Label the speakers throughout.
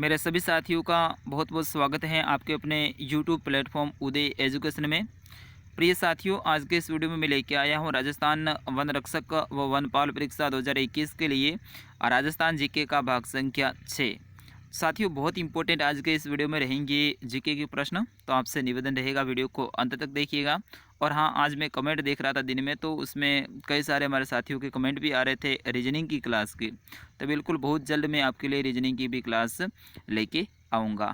Speaker 1: मेरे सभी साथियों का बहुत बहुत स्वागत है आपके अपने YouTube प्लेटफॉर्म उदय एजुकेशन में। प्रिय साथियों, आज के इस वीडियो में मैं लेके आया हूँ राजस्थान वन रक्षक व वनपाल परीक्षा 2021 के लिए राजस्थान जीके का भाग संख्या 6। साथियों, बहुत इंपॉर्टेंट आज के इस वीडियो में रहेंगे जीके के प्रश्न, तो आपसे निवेदन रहेगा वीडियो को अंत तक देखिएगा। और हाँ, आज मैं कमेंट देख रहा था दिन में, तो उसमें कई सारे हमारे साथियों के कमेंट भी आ रहे थे रीजनिंग की क्लास की। तो बिल्कुल बहुत जल्द मैं आपके लिए रीजनिंग की भी क्लास लेके आऊँगा।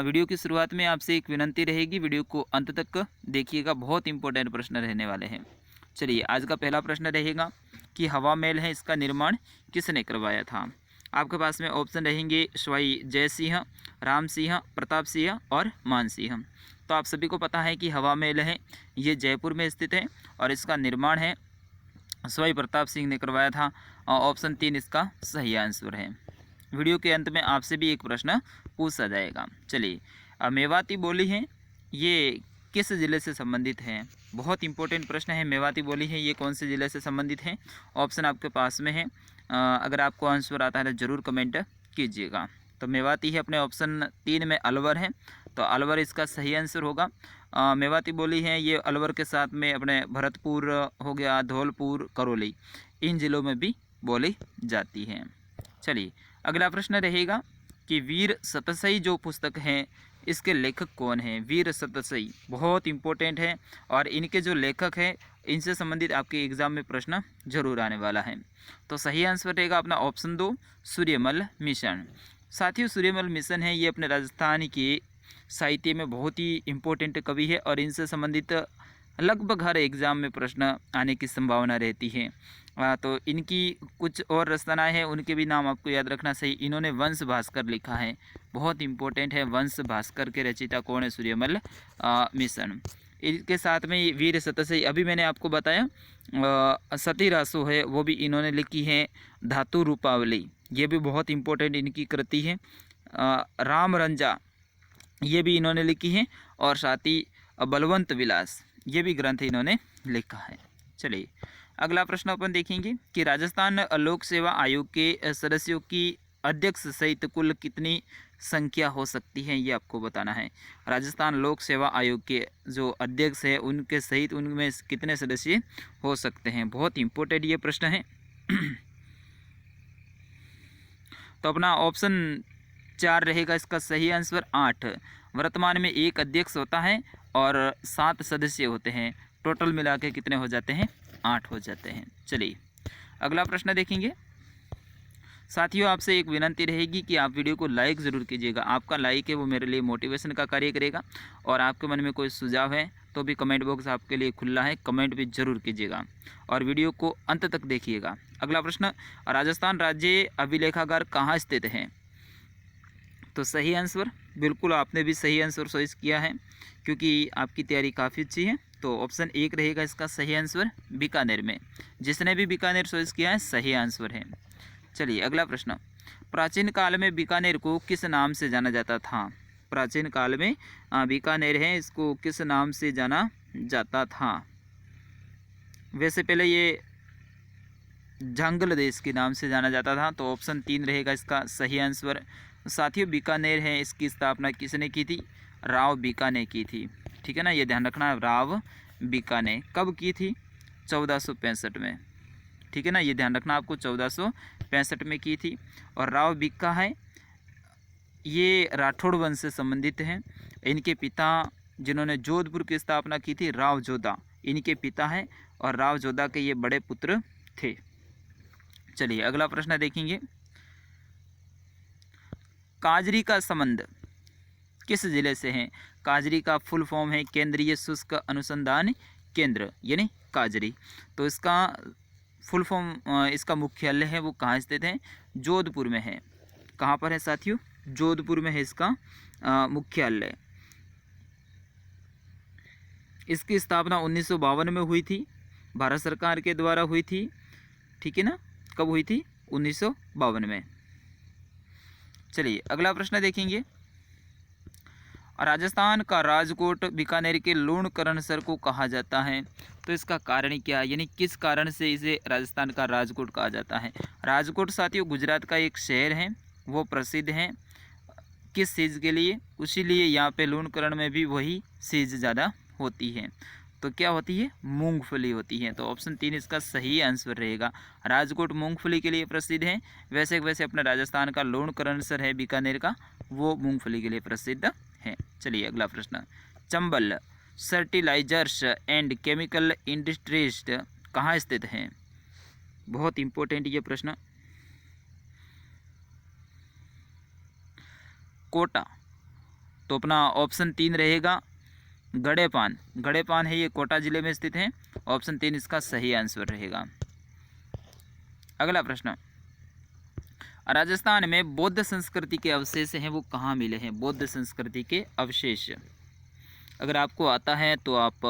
Speaker 1: वीडियो की शुरुआत में आपसे एक विनंती रहेगी, वीडियो को अंत तक देखिएगा, बहुत इंपॉर्टेंट प्रश्न रहने वाले हैं। चलिए, आज का पहला प्रश्न रहेगा कि हवा महल है, इसका निर्माण किसने करवाया था। आपके पास में ऑप्शन रहेंगे सवाई जय सिंह, राम सिंह, प्रताप सिंह और मान सिंह। तो आप सभी को पता है कि हवा महल है ये जयपुर में स्थित है और इसका निर्माण है सवाई प्रताप सिंह ने करवाया था। ऑप्शन 3 इसका सही आंसर है। वीडियो के अंत में आपसे भी एक प्रश्न पूछा जाएगा। चलिए, मेवाती बोली है ये किस ज़िले से संबंधित है। बहुत इंपॉर्टेंट प्रश्न है। मेवाती बोली है ये कौन से ज़िले से संबंधित है। ऑप्शन आपके पास में है, अगर आपको आंसर आता है तो ज़रूर कमेंट कीजिएगा। तो मेवाती है अपने ऑप्शन 3 में अलवर है, तो अलवर इसका सही आंसर होगा। मेवाती बोली है ये अलवर के साथ में अपने भरतपुर हो गया, धौलपुर, करौली, इन ज़िलों में भी बोली जाती है। चलिए, अगला प्रश्न रहेगा कि वीर सतसई जो पुस्तक है इसके लेखक कौन है। वीर सतसई बहुत इंपॉर्टेंट है और इनके जो लेखक हैं इनसे संबंधित आपके एग्ज़ाम में प्रश्न जरूर आने वाला है। तो सही आंसर रहेगा अपना ऑप्शन 2 सूर्यमल मिशन। साथियों, सूर्यमल मिशन है ये अपने राजस्थान के साहित्य में बहुत ही इम्पोर्टेंट कवि है और इनसे संबंधित लगभग हर एग्ज़ाम में प्रश्न आने की संभावना रहती है। तो इनकी कुछ और रचनाएं हैं, उनके भी नाम आपको याद रखना सही। इन्होंने वंश भास्कर लिखा है, बहुत इंपॉर्टेंट है। वंश भास्कर के रचयिता कौन है, सूर्यमल मिशन। इनके साथ में वीर सतसई अभी मैंने आपको बताया, सती रासो है वो भी इन्होंने लिखी है। धातु रूपावली ये भी बहुत इंपॉर्टेंट इनकी कृति है। राम रंजा ये भी इन्होंने लिखी है और साथ ही बलवंत विलास ये भी ग्रंथ इन्होंने लिखा है। चलिए, अगला प्रश्न अपन देखेंगे कि राजस्थान लोक सेवा आयोग के सदस्यों की अध्यक्ष सहित कुल कितनी संख्या हो सकती है, ये आपको बताना है। राजस्थान लोक सेवा आयोग के जो अध्यक्ष है उनके सहित उनमें कितने सदस्य हो सकते हैं, बहुत इंपॉर्टेंट ये प्रश्न है। तो अपना ऑप्शन 4 रहेगा इसका सही आंसर 8। वर्तमान में एक अध्यक्ष होता है और 7 सदस्य होते हैं, टोटल मिला के कितने हो जाते हैं, 8 हो जाते हैं। चलिए, अगला प्रश्न देखेंगे। साथियों, आपसे एक विनंती रहेगी कि आप वीडियो को लाइक ज़रूर कीजिएगा। आपका लाइक है वो मेरे लिए मोटिवेशन का कार्य करेगा और आपके मन में कोई सुझाव है तो भी कमेंट बॉक्स आपके लिए खुला है, कमेंट भी जरूर कीजिएगा और वीडियो को अंत तक देखिएगा। अगला प्रश्न, राजस्थान राज्य अभिलेखागार कहाँ स्थित है। तो सही आंसर, बिल्कुल आपने भी सही आंसर चॉइस किया है क्योंकि आपकी तैयारी काफ़ी अच्छी है। तो ऑप्शन 1 रहेगा इसका सही आंसर बीकानेर में। जिसने भी बीकानेर चॉइस किया है सही आंसर है। चलिए, अगला प्रश्न, प्राचीन काल में बीकानेर को किस नाम से जाना जाता था। प्राचीन काल में बीकानेर है, इसको किस नाम से जाना जाता था। वैसे पहले ये जंगल देश के नाम से जाना जाता था, तो ऑप्शन 3 रहेगा इसका सही आंसर। साथियों, बीकानेर है इसकी स्थापना किसने की थी, राव बीकाने की थी। ठीक है ना, ये ध्यान रखना, राव बीकाने कब की थी, 1465 में। ठीक है ना, ये ध्यान रखना आपको, 1465 में की थी। और राव बीका है ये राठौड़ वंश से संबंधित हैं। इनके पिता जिन्होंने जोधपुर की स्थापना की थी, राव जोधा इनके पिता हैं और राव जोधा के ये बड़े पुत्र थे। चलिए, अगला प्रश्न देखेंगे। काजरी का संबंध किस जिले से है। काजरी का फुल फॉर्म है केंद्रीय शुष्क अनुसंधान केंद्र, यानी काजरी। तो इसका फुल फॉर्म, इसका मुख्यालय है वो कहाँ स्थित है, जोधपुर में है। कहाँ पर है साथियों, जोधपुर में है इसका मुख्यालय। इसकी स्थापना 1952 में हुई थी, भारत सरकार के द्वारा हुई थी। ठीक है ना, कब हुई थी, 1952 में। चलिए, अगला प्रश्न देखेंगे। राजस्थान का राजकोट बीकानेर के लूणकरणसर को कहा जाता है। तो इसका कारण क्या है, यानी किस कारण से इसे राजस्थान का राजकोट कहा जाता है। राजकोट साथियों गुजरात का एक शहर है, वो प्रसिद्ध है किस चीज़ के लिए, उसीलिए यहाँ पे लूणकरण में भी वही चीज़ ज़्यादा होती है। तो क्या होती है, मूंगफली होती है। तो ऑप्शन 3 इसका सही आंसर रहेगा। राजकोट मूंगफली के लिए प्रसिद्ध है। वैसे वैसे अपना राजस्थान का लूणकरण शहर है बीकानेर का, वो मूंगफली के लिए प्रसिद्ध है। चलिए अगला प्रश्न, Chambal fertilisers and chemical industries कहाँ स्थित है? बहुत इंपॉर्टेंट ये प्रश्न। कोटा, तो अपना ऑप्शन 3 रहेगा गड़ेपान। गड़ेपान है ये, कोटा जिले में स्थित है। ऑप्शन 3 इसका सही आंसर रहेगा। अगला प्रश्न, राजस्थान में बौद्ध संस्कृति के अवशेष हैं वो कहाँ मिले हैं? बौद्ध संस्कृति के अवशेष अगर आपको आता है तो आप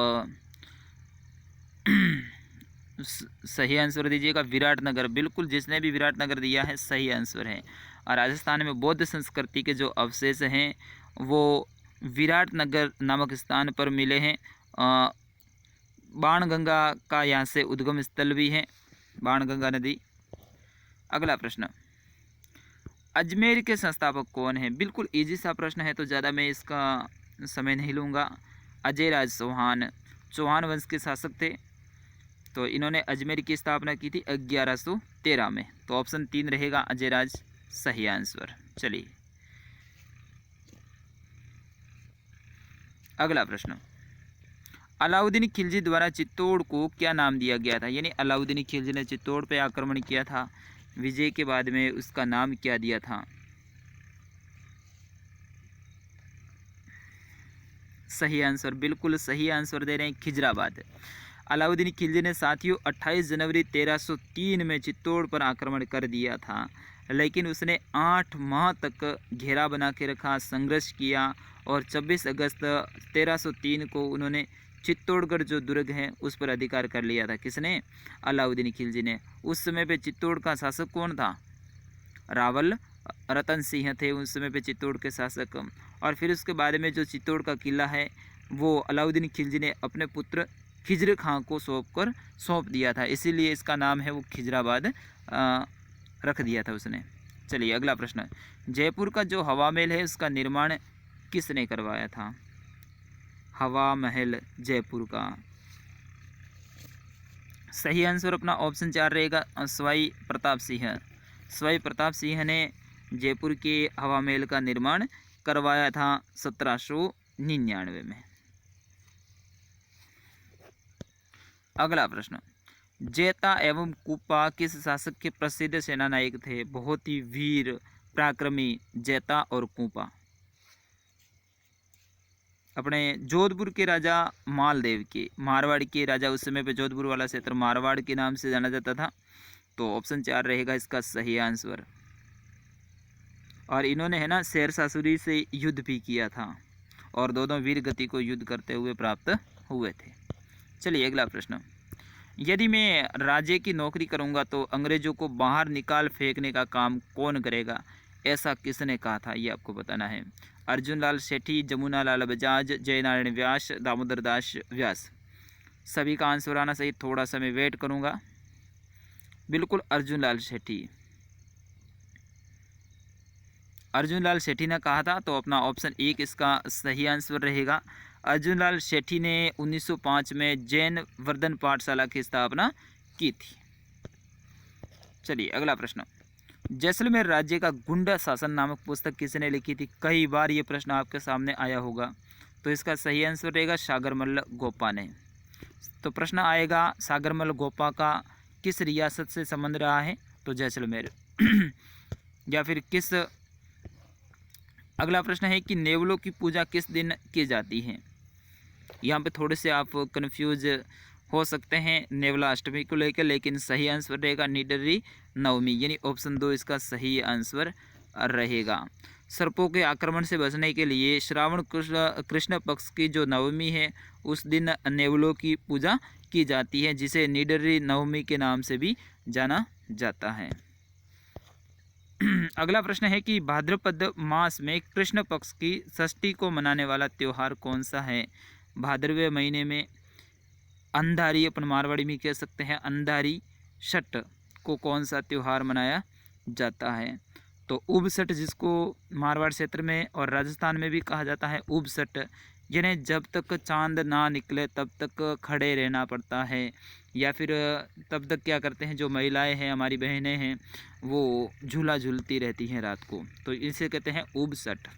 Speaker 1: सही आंसर दीजिएगा। विराटनगर, बिल्कुल जिसने भी विराटनगर दिया है सही आंसर है। और राजस्थान में बौद्ध संस्कृति के जो अवशेष हैं वो विराटनगर नामक स्थान पर मिले हैं। बाणगंगा का यहाँ से उद्गम स्थल भी है, बाणगंगा नदी। अगला प्रश्न, अजमेर के संस्थापक कौन है? बिल्कुल इजी सा प्रश्न है तो ज़्यादा मैं इसका समय नहीं लूँगा। अजयराज चौहान, चौहान वंश के शासक थे। तो इन्होंने अजमेर की स्थापना की थी 1113 में। तो ऑप्शन 3 रहेगा अजयराज सही आंसर। चलिए अगला प्रश्न, अलाउद्दीन खिलजी द्वारा चित्तौड़ को क्या नाम दिया गया था? यानी अलाउद्दीन खिलजी ने चित्तौड़ पे आक्रमण किया था, विजय के बाद में उसका नाम क्या दिया था? सही आंसर, बिल्कुल सही आंसर दे रहे हैं, खिजराबाद। अलाउद्दीन खिलजी ने साथियों 28 जनवरी 1303 में चित्तौड़ पर आक्रमण कर दिया था, लेकिन उसने 8 माह तक घेरा बना के रखा, संघर्ष किया और 26 अगस्त 1303 को उन्होंने चित्तौड़गढ़ जो दुर्ग है उस पर अधिकार कर लिया था। किसने? अलाउद्दीन खिलजी ने। उस समय पे चित्तौड़ का शासक कौन था? रावल रतन सिंह थे उस समय पे चित्तौड़ के शासक। और फिर उसके बाद में जो चित्तौड़ का किला है वो अलाउद्दीन खिलजी ने अपने पुत्र खिजर खां को सौंप दिया था, इसीलिए इसका नाम है वो खिजराबाद रख दिया था उसने। चलिए अगला प्रश्न, जयपुर का जो हवा महल है उसका निर्माण किसने करवाया था? हवा महल जयपुर का सही आंसर अपना ऑप्शन 4 रहेगा सवाई प्रताप सिंह। सवाई प्रताप सिंह ने जयपुर के हवा महल का निर्माण करवाया था 1799 में। अगला प्रश्न, जेता एवं कूपा किस शासक के प्रसिद्ध सेनानायक थे? बहुत ही वीर पराक्रमी जेता और कूपा। अपने जोधपुर के राजा मालदेव के, मारवाड़ के राजा, उस समय पे जोधपुर वाला क्षेत्र मारवाड़ के नाम से जाना जाता था। तो ऑप्शन 4 रहेगा इसका सही आंसर। और इन्होंने है ना शेरशाह सूरी से युद्ध भी किया था और दोनों वीर गति को युद्ध करते हुए प्राप्त हुए थे। चलिए अगला प्रश्न, यदि मैं राज्य की नौकरी करूंगा तो अंग्रेजों को बाहर निकाल फेंकने का काम कौन करेगा? ऐसा किसने कहा था ये आपको बताना है। अर्जुन लाल सेठी, जमुना लाल बजाज, जयनारायण व्यास, दामोदर दास व्यास। सभी का आंसर आना सही, थोड़ा सा मैं वेट करूंगा। बिल्कुल अर्जुन लाल सेठी, अर्जुन लाल सेठी ने कहा था। तो अपना ऑप्शन 1 इसका सही आंसर रहेगा। अर्जुन लाल सेठी ने 1905 में जैन वर्धन पाठशाला की स्थापना की थी। चलिए अगला प्रश्न, जैसलमेर राज्य का गुंडा शासन नामक पुस्तक किसने लिखी थी? कई बार ये प्रश्न आपके सामने आया होगा। तो इसका सही आंसर रहेगा सागरमल गोपा ने। तो प्रश्न आएगा सागरमल गोपा का किस रियासत से संबंध रहा है? तो जैसलमेर। या फिर किस, अगला प्रश्न है कि नेवलों की पूजा किस दिन की जाती है? यहाँ पे थोड़े से आप कंफ्यूज हो सकते हैं नेवला अष्टमी को लेकर, लेकिन सही आंसर रहेगा निडरी नवमी, यानी ऑप्शन 2 इसका सही आंसर रहेगा। सर्पों के आक्रमण से बचने के लिए श्रावण कृष्ण पक्ष की जो नवमी है उस दिन नेवलों की पूजा की जाती है, जिसे निडरी नवमी के नाम से भी जाना जाता है। अगला प्रश्न है कि भाद्रपद मास में कृष्ण पक्ष की षष्ठी को मनाने वाला त्यौहार कौन सा है? भाद्रवे महीने में अंधारी, अपन मारवाड़ी में कह सकते हैं अंधारी छठ को कौन सा त्यौहार मनाया जाता है? तो उबसट जिसको मारवाड़ क्षेत्र में और राजस्थान में भी कहा जाता है उबसट, जिन्हें जब तक चांद ना निकले तब तक खड़े रहना पड़ता है, या फिर तब तक क्या करते हैं, जो महिलाएं हैं हमारी बहनें हैं वो झूला झूलती रहती हैं रात को, तो इसे कहते हैं उबसट।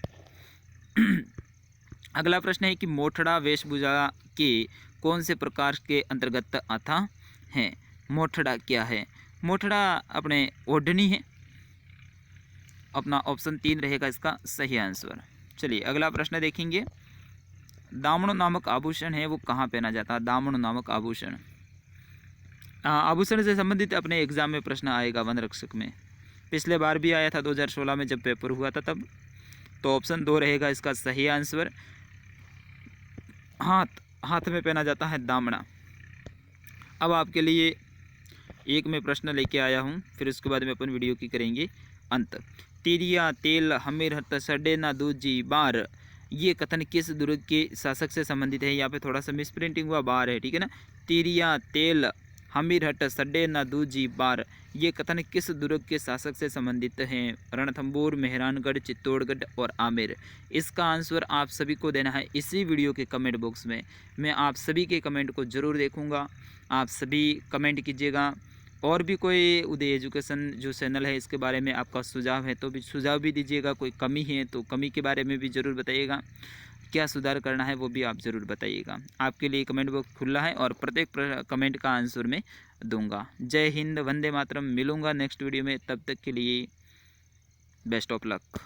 Speaker 1: अगला प्रश्न है कि मोठड़ा वेशभूषा के कौन से प्रकार के अंतर्गत आता है। मोठड़ा क्या है? मोठड़ा अपने ओढ़नी है। अपना ऑप्शन 3 रहेगा इसका सही आंसर। चलिए अगला प्रश्न देखेंगे। दामन नामक आभूषण है वो कहाँ पहना जाता है? दामन नामक आभूषण, आभूषण से संबंधित अपने एग्जाम में प्रश्न आएगा वन रक्षक में। पिछले बार भी आया था 2016 में जब पेपर हुआ था तब। तो ऑप्शन 2 रहेगा इसका सही आंसर। हाथ में पहना जाता है दामना। अब आपके लिए एक मैं प्रश्न लेके आया हूँ, फिर उसके बाद में अपन वीडियो की करेंगे अंत। तिरिया तेल हमीर हत सडे ना दूजी बार, ये कथन किस दुर्ग के शासक से संबंधित है? यहाँ पे थोड़ा सा मिस प्रिंटिंग हुआ, बार है, ठीक है ना। तिरिया तेल हमीर हट सडे ना दूजी बार, ये कथन किस दुर्ग के शासक से संबंधित हैं? रणथंबोर, मेहरानगढ़, चित्तौड़गढ़ और आमेर। इसका आंसर आप सभी को देना है इसी वीडियो के कमेंट बॉक्स में। मैं आप सभी के कमेंट को ज़रूर देखूंगा, आप सभी कमेंट कीजिएगा। और भी कोई उदय एजुकेशन जो चैनल है इसके बारे में आपका सुझाव है तो भी सुझाव भी दीजिएगा। कोई कमी है तो कमी के बारे में भी ज़रूर बताइएगा, क्या सुधार करना है वो भी आप ज़रूर बताइएगा। आपके लिए कमेंट बॉक्स खुला है और प्रत्येक कमेंट का आंसर मैं दूंगा। जय हिंद, वंदे मातरम। मिलूंगा नेक्स्ट वीडियो में, तब तक के लिए बेस्ट ऑफ लक।